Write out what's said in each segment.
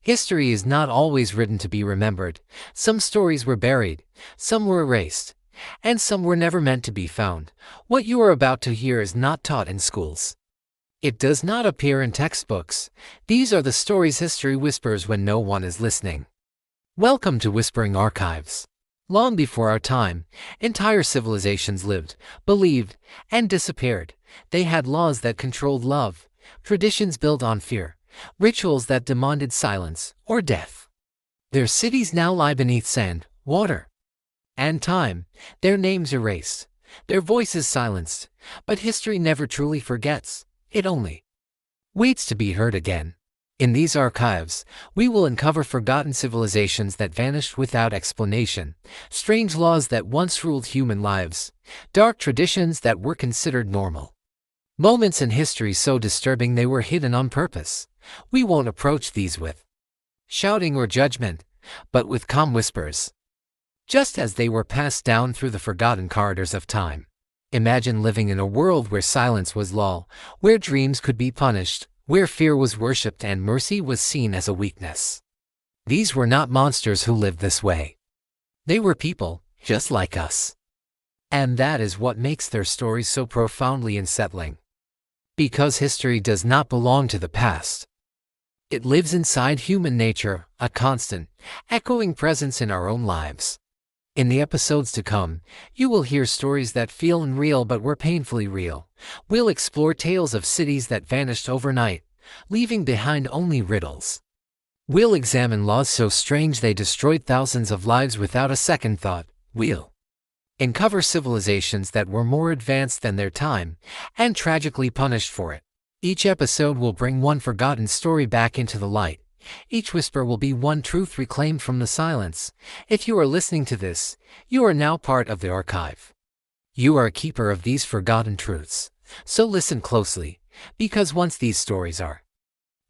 History is not always written to be remembered. Some stories were buried, some were erased, and some were never meant to be found. What you are about to hear is not taught in schools. It does not appear in textbooks. These are the stories history whispers when no one is listening. Welcome to Whispering Archives. Long before our time, entire civilizations lived, believed, and disappeared. They had laws that controlled love, traditions built on fear, rituals that demanded silence or death. Their cities now lie beneath sand, water, and time, their names erased, their voices silenced, but history never truly forgets. It only waits to be heard again. In these archives, we will uncover forgotten civilizations that vanished without explanation, strange laws that once ruled human lives, dark traditions that were considered normal, moments in history so disturbing they were hidden on purpose. We won't approach these with shouting or judgment, but with calm whispers, just as they were passed down through the forgotten corridors of time. Imagine living in a world where silence was law, where dreams could be punished, where fear was worshipped and mercy was seen as a weakness. These were not monsters who lived this way. They were people, just like us. And that is what makes their stories so profoundly unsettling. Because history does not belong to the past. It lives inside human nature, a constant, echoing presence in our own lives. In the episodes to come, you will hear stories that feel unreal but were painfully real. We'll explore tales of cities that vanished overnight, leaving behind only riddles. We'll examine laws so strange they destroyed thousands of lives without a second thought. We'll uncover civilizations that were more advanced than their time, and tragically punished for it. Each episode will bring one forgotten story back into the light. Each whisper will be one truth reclaimed from the silence. If you are listening to this, you are now part of the archive. You are a keeper of these forgotten truths. So listen closely, because once these stories are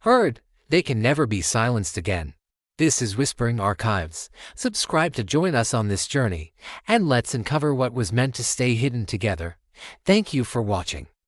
heard, they can never be silenced again. This is Whispering Archives. Subscribe to join us on this journey, and let's uncover what was meant to stay hidden together. Thank you for watching.